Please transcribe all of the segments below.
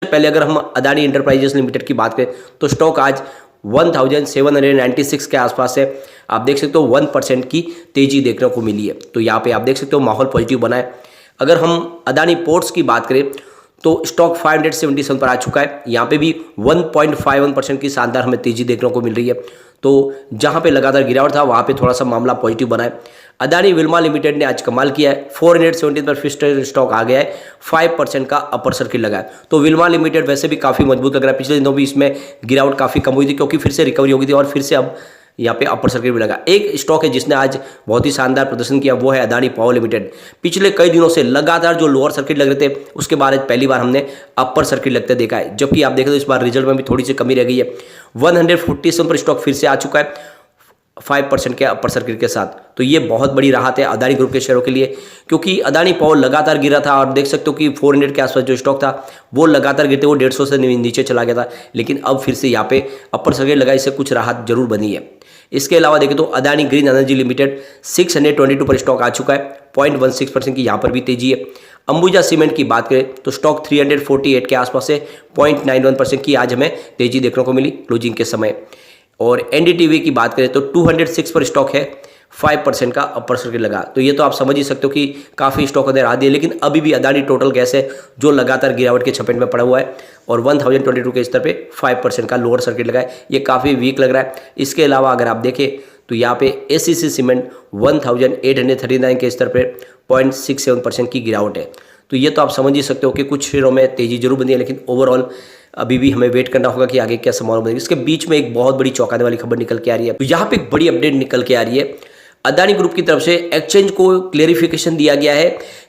पहले अगर हम अदानी एंटरप्राइजेस लिमिटेड की बात करें तो स्टॉक आज 1796 के आसपास है। आप देख सकते हो 1% की तेजी देखने को मिली है। तो यहाँ पे आप देख सकते हो माहौल पॉजिटिव बना है। अगर हम अदानी पोर्ट्स की बात करें तो स्टॉक 577 पर आ चुका है। यहाँ पे भी 1.51% की शानदार हमें तेजी देखने को मिल रही है। तो जहाँ पे लगातार गिरावट था वहाँ पे थोड़ा सा मामला पॉजिटिव बना है। अदानी विल्मा लिमिटेड ने आज कमाल किया है, 417 पर फिर स्टॉक आ गया है, 5% का अपर सर्किट लगा है। तो विल्मा लिमिटेड वैसे भी काफ़ी मजबूत लग रहा है। पिछले दिनों भी इसमें गिरावट काफ़ी कम हुई थी क्योंकि फिर से रिकवरी हो गई थी और फिर से अब यहाँ पे अपर सर्किट भी लगा। एक स्टॉक है जिसने आज बहुत ही शानदार प्रदर्शन किया, वो है अदानी पावर लिमिटेड। पिछले कई दिनों से लगातार जो लोअर सर्किट लग रहे थे उसके बाद पहली बार हमने अपर सर्किट लगते देखा है। जबकि आप देखें तो इस बार रिजल्ट में भी थोड़ी सी कमी रह गई है। 147 पर स्टॉक फिर से आ चुका है 5% के अपर सर्किट के साथ। तो ये बहुत बड़ी राहत है अदानी ग्रुप के शेयरों के लिए, क्योंकि अदानी पावर लगातार गिरा था और देख सकते हो कि 400 के आसपास जो स्टॉक था वो लगातार गिरते वो 150 से नीचे चला गया था। लेकिन अब फिर से यहाँ पे अपर सर्किट लगा, इससे कुछ राहत जरूर बनी है। इसके अलावा देखें तो अदानी ग्रीन एनर्जी लिमिटेड 622 पर स्टॉक आ चुका है, 0.16% की यहाँ पर भी तेजी है। अंबुजा सीमेंट की बात करें तो स्टॉक 348 के आसपास है, 0.91% की आज हमें तेजी देखने को मिली क्लोजिंग के समय। और एनडीटीवी की बात करें तो 206 पर स्टॉक है, 5% का अपर सर्किट लगा। तो ये तो आप समझ ही सकते हो कि काफ़ी स्टॉक अंदर आ दिए। लेकिन अभी भी अदानी टोटल गैस है जो लगातार गिरावट के चपेट में पड़ा हुआ है और 1022 के स्तर पे 5% का लोअर सर्किट लगा है। ये काफ़ी वीक लग रहा है। इसके अलावा अगर आप देखें तो यहाँ पे एसीसी सीमेंट 1839 के स्तर पर 0.67% की गिरावट है। तो ये तो आप समझ ही सकते हो कि कुछ शेयरों में तेजी जरूर बनी है, लेकिन ओवरऑल अभी भी हमें वेट करना होगा कि आगे क्या संभावना बनेगी। इसके बीच में एक बहुत बड़ी चौंकाने वाली खबर निकल के आ रही है। तो यहाँ पे एक बड़ी अपडेट निकल के आ रही है। अदानी ग्रुप की तरफ से एक्सचेंज को क्लेरिफिकेशन दिया गया है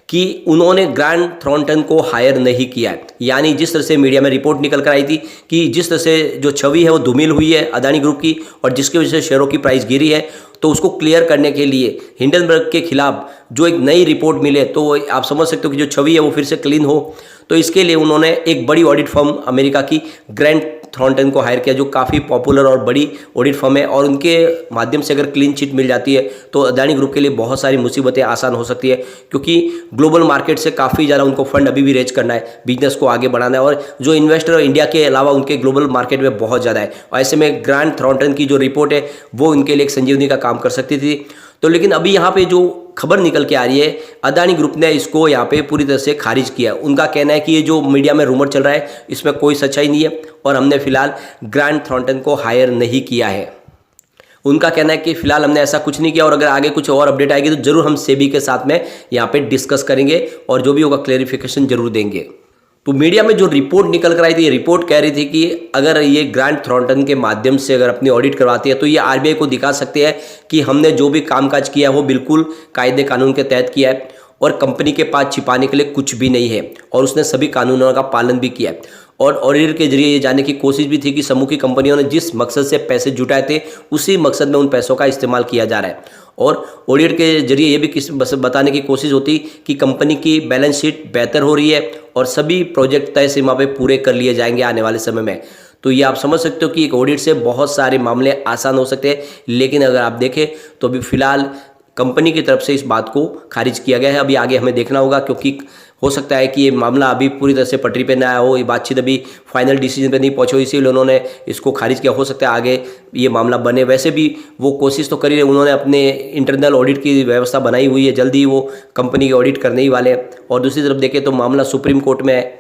कि उन्होंने ग्रांट थॉर्नटन को हायर नहीं किया है। यानी जिस तरह से मीडिया में रिपोर्ट निकल कर आई थी कि जिस तरह से जो छवि है वो धूमिल हुई है अदानी ग्रुप की और जिसकी वजह से शेयरों की प्राइस गिरी है, तो उसको क्लियर करने के लिए हिंडनबर्ग के खिलाफ जो एक नई रिपोर्ट मिले तो आप समझ सकते हो कि जो छवि है वो फिर से क्लीन हो। तो इसके लिए उन्होंने एक बड़ी ऑडिट फर्म अमेरिका की ग्रांट थॉर्नटन को हायर किया, जो काफ़ी पॉपुलर और बड़ी ऑडिट फर्म है। और उनके माध्यम से अगर क्लीन चिट मिल जाती है तो अदानी ग्रुप के लिए बहुत सारी मुसीबतें आसान हो सकती है, क्योंकि ग्लोबल मार्केट से काफ़ी ज़्यादा उनको फंड अभी भी रेज करना है, बिजनेस को आगे बढ़ाना है और जो इन्वेस्टर इंडिया के अलावा उनके ग्लोबल मार्केट में बहुत ज़्यादा है। और ऐसे में ग्रांट थॉर्नटन की जो रिपोर्ट है वो उनके लिए एक संजीवनी का काम कर सकती थी। तो लेकिन अभी यहाँ पे जो खबर निकल के आ रही है, अदानी ग्रुप ने इसको यहाँ पे पूरी तरह से खारिज किया। उनका कहना है कि ये जो मीडिया में रूमर चल रहा है इसमें कोई सच्चाई नहीं है और हमने फिलहाल ग्रांट थॉर्नटन को हायर नहीं किया है। उनका कहना है कि फिलहाल हमने ऐसा कुछ नहीं किया और अगर आगे कुछ और अपडेट आएगी तो जरूर हम सेबी के साथ में यहाँ पे डिस्कस करेंगे और जो भी होगा क्लेरिफिकेशन जरूर देंगे। तो मीडिया में जो रिपोर्ट निकल कर आई थी, ये रिपोर्ट कह रही थी कि अगर ये ग्रांट थॉर्नटन के माध्यम से अगर अपनी ऑडिट करवाती है तो ये आरबीआई को दिखा सकते हैं कि हमने जो भी कामकाज किया है वो बिल्कुल कायदे कानून के तहत किया है और कंपनी के पास छिपाने के लिए कुछ भी नहीं है और उसने सभी कानूनों का पालन भी किया है। और ऑडिट के जरिए ये जानने की कोशिश भी थी कि समूह की कंपनियों ने जिस मकसद से पैसे जुटाए थे उसी मकसद में उन पैसों का इस्तेमाल किया जा रहा है। और ऑडिट के जरिए ये भी बताने की कोशिश होती कि कंपनी की बैलेंस शीट बेहतर हो रही है और सभी प्रोजेक्ट तय सीमा पे पूरे कर लिए जाएंगे आने वाले समय में। तो ये आप समझ सकते हो कि एक ऑडिट से बहुत सारे मामले आसान हो सकते हैं। लेकिन अगर आप देखें तो अभी फिलहाल कंपनी की तरफ से इस बात को खारिज किया गया है। अभी आगे हमें देखना होगा, क्योंकि हो सकता है कि ये मामला अभी पूरी तरह से पटरी पे ना आया हो, ये बातचीत अभी फाइनल डिसीजन पे नहीं पहुंचे हो, इसीलिए उन्होंने इसको खारिज किया। हो सकता है आगे ये मामला बने। वैसे भी वो कोशिश तो कर ही रहे, उन्होंने अपने इंटरनल ऑडिट की व्यवस्था बनाई हुई है, जल्दी ही वो कंपनी की ऑडिट करने ही वाले हैं। और दूसरी तरफ देखें तो मामला सुप्रीम कोर्ट में है।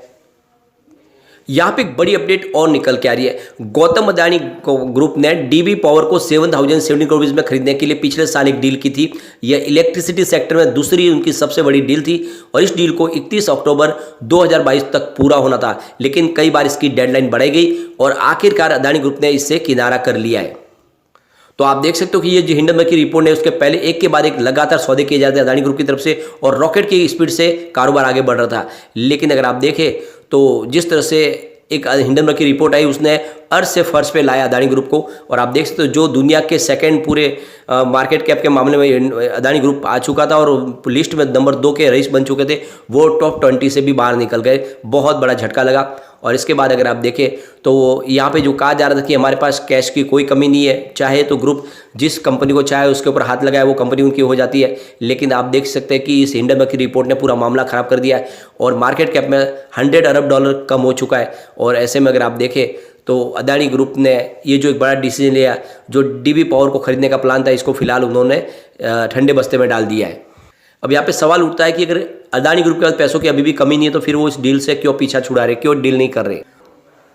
यहाँ पे एक बड़ी अपडेट और निकल के आ रही है। गौतम अदानी ग्रुप ने डीबी पावर को 7070 करोड़ में खरीदने के लिए पिछले साल एक डील की थी। यह इलेक्ट्रिसिटी सेक्टर में दूसरी उनकी सबसे बड़ी डील थी और इस डील को 31 अक्टूबर 2022 तक पूरा होना था, लेकिन कई बार इसकी डेडलाइन बढ़ाई गई और आखिरकार अदानी ग्रुप ने इससे किनारा कर लिया है। तो आप देख सकते हो कि ये जो हिंडनबर्ग की रिपोर्ट है उसके पहले एक के बाद एक लगातार सौदे किए जाते हैं अदानी ग्रुप की तरफ से और रॉकेट की स्पीड से कारोबार आगे बढ़ रहा था। लेकिन अगर आप देखें तो जिस तरह से एक हिंडनबर्ग की रिपोर्ट आई उसने अर्श से फर्श पे लाया अदानी ग्रुप को। और आप देख सकते हो जो दुनिया के सेकंड पूरे मार्केट कैप के मामले में अदानी ग्रुप आ चुका था और लिस्ट में नंबर 2 के रईस बन चुके थे, वो टॉप 20 से भी बाहर निकल गए। बहुत बड़ा झटका लगा। और इसके बाद अगर आप देखें तो यहाँ पे जो कहा जा रहा था कि हमारे पास कैश की कोई कमी नहीं है, चाहे तो ग्रुप जिस कंपनी को चाहे उसके ऊपर हाथ लगाए वो कंपनी उनकी हो जाती है। लेकिन आप देख सकते हैं कि इस हिंडनबर्ग की रिपोर्ट ने पूरा मामला खराब कर दिया है और मार्केट कैप में $100 अरब कम हो चुका है। और ऐसे में अगर आप देखें तो अदानी ग्रुप ने ये जो एक बड़ा डिसीजन लिया, जो डीबी पावर को खरीदने का प्लान था, इसको फिलहाल उन्होंने ठंडे बस्ते में डाल दिया है। अब यहाँ पे सवाल उठता है कि अगर अदानी ग्रुप के पास पैसों की अभी भी कमी नहीं है तो फिर वो इस डील से क्यों पीछा छुड़ा रहे, क्यों डील नहीं कर रहे।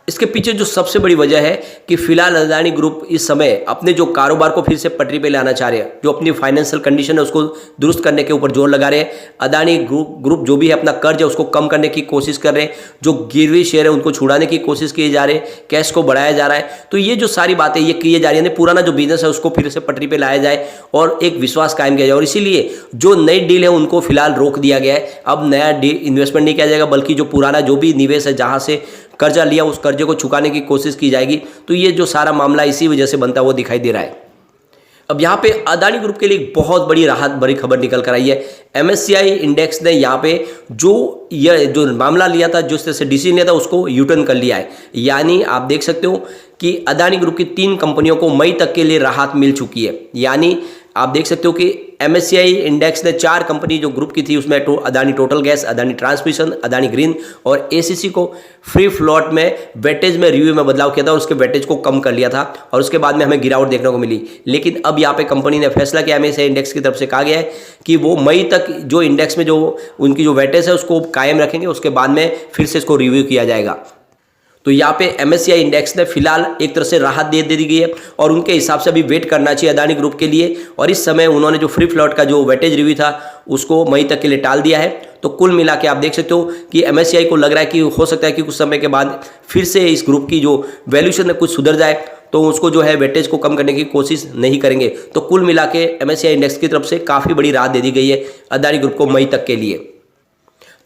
इसके पीछे जो सबसे बड़ी वजह है कि फिलहाल अदानी ग्रुप इस समय अपने जो कारोबार को फिर से पटरी पे लाना चाह रहे हैं, जो अपनी फाइनेंशियल कंडीशन है उसको दुरुस्त करने के ऊपर जोर लगा रहे हैं। अदानी ग्रुप जो भी है अपना कर्ज है उसको कम करने की कोशिश कर रहे हैं, जो गिरवी शेयर है उनको छुड़ाने की कोशिश किए जा रहे हैं, कैश को बढ़ाया जा रहा है। तो ये जो सारी बातें ये किए जा रही है, पुराना जो बिजनेस है उसको फिर से पटरी पर लाया जाए और एक विश्वास कायम किया जाए। और इसीलिए जो नई डील है उनको फिलहाल रोक दिया गया है। अब नया इन्वेस्टमेंट नहीं किया जाएगा, बल्कि जो पुराना जो भी निवेश है जहाँ से कर्जा लिया उस कर्जे को चुकाने की कोशिश की जाएगी। तो ये जो सारा मामला इसी वजह से बनता है वो दिखाई दे रहा है। अब यहाँ पे अदानी ग्रुप के लिए एक बहुत बड़ी राहत भरी खबर निकल कर आई है। MSCI इंडेक्स ने यहाँ पे जो मामला लिया था, जिस तरह से डिसीजन लिया था, उसको यूटर्न कर लिया है। यानी आप देख सकते हो कि अदानी ग्रुप की 3 कंपनियों को मई तक के लिए राहत मिल चुकी है। यानी आप देख सकते हो कि MSCI इंडेक्स ने 4 कंपनी जो ग्रुप की थी उसमें Adani total gas, Adani transmission, Adani green और ACC को फ्री फ्लोट में वेटेज में रिव्यू में बदलाव किया था और उसके वेटेज को कम कर लिया था और उसके बाद में हमें गिरावट देखने को मिली। लेकिन अब यहाँ पे कंपनी ने फैसला किया, MSCI इंडेक्स की तरफ से कहा गया है कि वो मई तक जो इंडेक्स में जो उनकी जो वेटेज है उसको कायम रखेंगे, उसके बाद में फिर से इसको रिव्यू किया जाएगा। तो यहाँ पे MSCI इंडेक्स ने फिलहाल एक तरह से राहत दे दी गई है और उनके हिसाब से अभी वेट करना चाहिए अदानी ग्रुप के लिए। और इस समय उन्होंने जो फ्री फ्लोट का जो वेटेज रिव्यू था उसको मई तक के लिए टाल दिया है। तो कुल मिला के आप देख सकते हो कि MSCI को लग रहा है कि हो सकता है कि कुछ समय के बाद फिर से इस ग्रुप की जो वैल्यूएशन है कुछ सुधर जाए, तो उसको जो है वेटेज को कम करने की कोशिश नहीं करेंगे। तो कुल मिला के MSCI इंडेक्स की तरफ से काफ़ी बड़ी राहत दे दी गई है अदानी ग्रुप को मई तक के लिए।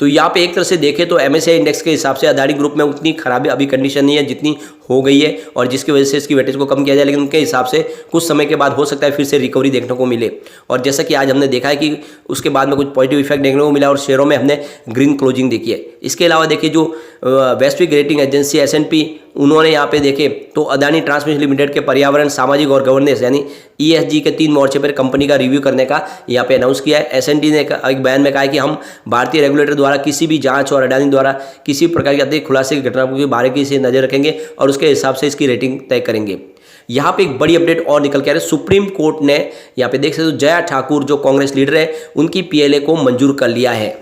तो यहाँ पे एक तरह से देखें तो MSCI इंडेक्स के हिसाब से अदानी ग्रुप में उतनी खराबी अभी कंडीशन नहीं है जितनी हो गई है और जिसकी वजह से इसकी वेटेज को कम किया जाए। लेकिन उनके हिसाब से कुछ समय के बाद हो सकता है फिर से रिकवरी देखने को मिले। और जैसा कि आज हमने देखा है कि उसके बाद में कुछ पॉजिटिव इफेक्ट देखने को मिला और शेयरों में हमने ग्रीन क्लोजिंग देखी है। इसके अलावा देखिए जो वैश्विक रेटिंग एजेंसी S&P, उन्होंने यहाँ पे देखे तो अदानी ट्रांसमिशन लिमिटेड के पर्यावरण, सामाजिक और गवर्नेंस यानी ESG के 3 मोर्चे पर कंपनी का रिव्यू करने का यहाँ पे अनाउंस किया है। S&P ने एक बयान में कहा है कि हम भारतीय रेगुलेटर द्वारा किसी भी जांच और अडानी द्वारा किसी प्रकार की अतिरिक्त खुलासे की घटनाओं की बारीकी से नजर रखेंगे और उसके हिसाब से इसकी रेटिंग तय करेंगे। यहाँ पे एक बड़ी अपडेट और निकल के आ रही है। सुप्रीम कोर्ट ने यहाँ पे देख सकते हो जया ठाकुर जो कांग्रेस लीडर है उनकी PLA को मंजूर कर लिया है।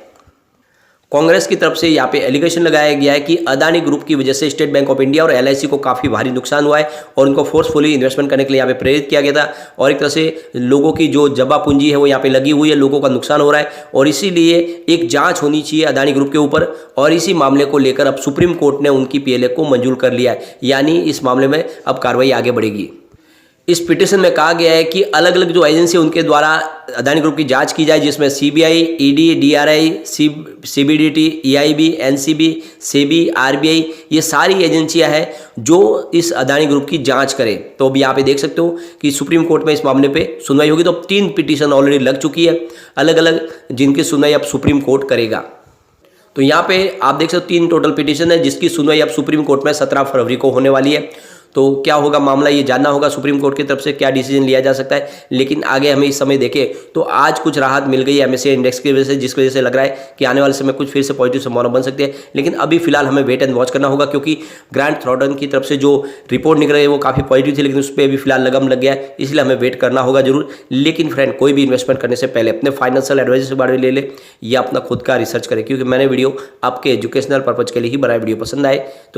कांग्रेस की तरफ से यहाँ पे एलिगेशन लगाया गया है कि अदानी ग्रुप की वजह से स्टेट बैंक ऑफ इंडिया और LIC को काफ़ी भारी नुकसान हुआ है और उनको फोर्सफुली इन्वेस्टमेंट करने के लिए यहाँ पे प्रेरित किया गया था और एक तरह से लोगों की जो जमा पूंजी है वो यहाँ पे लगी हुई है, लोगों का नुकसान हो रहा है और इसीलिए एक जांच होनी चाहिए अदानी ग्रुप के ऊपर। और इसी मामले को लेकर अब सुप्रीम कोर्ट ने उनकी PLA को मंजूर कर लिया है, यानी इस मामले में अब कार्रवाई आगे बढ़ेगी। इस पिटीशन में कहा गया है कि अलग अलग जो एजेंसी उनके द्वारा अदानी ग्रुप की जांच की जाए, जिसमें CBI, ED, DRI, CBDT, EIB, NCB, SEBI, RBI, ये सारी एजेंसियां हैं जो इस अदानी ग्रुप की जांच करें। तो अब यहाँ पे देख सकते हो कि सुप्रीम कोर्ट में इस मामले पे सुनवाई होगी। तो अब 3 पिटीशन ऑलरेडी लग चुकी है अलग अलग, जिनकी सुनवाई अब सुप्रीम कोर्ट करेगा। तो यहाँ पे आप देख सकते हो 3 टोटल पिटीशन है जिसकी सुनवाई अब सुप्रीम कोर्ट में 17 फरवरी को होने वाली है। तो क्या होगा मामला, ये जानना होगा सुप्रीम कोर्ट की तरफ से क्या डिसीजन लिया जा सकता है। लेकिन आगे हमें इस समय देखें तो आज कुछ राहत मिल गई है MSCI इंडेक्स की वजह से, जिसकी वजह से लग रहा है कि आने वाले समय कुछ फिर से पॉजिटिव संभावना बन सकती है। लेकिन अभी फिलहाल हमें वेट एंड वॉच करना होगा, क्योंकि ग्रांट थॉर्ंटन की तरफ से जो रिपोर्ट निकल रही है वो काफ़ी पॉजिटिव थी, लेकिन उस पर अभी फिलहाल लगम लग गया है, इसलिए हमें वेट करना होगा जरूर। लेकिन फ्रेंड, कोई भी इन्वेस्टमेंट करने से पहले अपने फाइनेंशियल एडवाइजर से बारे में ले ले या अपना खुद का रिसर्च करें, क्योंकि मैंने वीडियो आपके एजुकेशनल पर्पज के लिए ही बनाया। वीडियो पसंद आए तो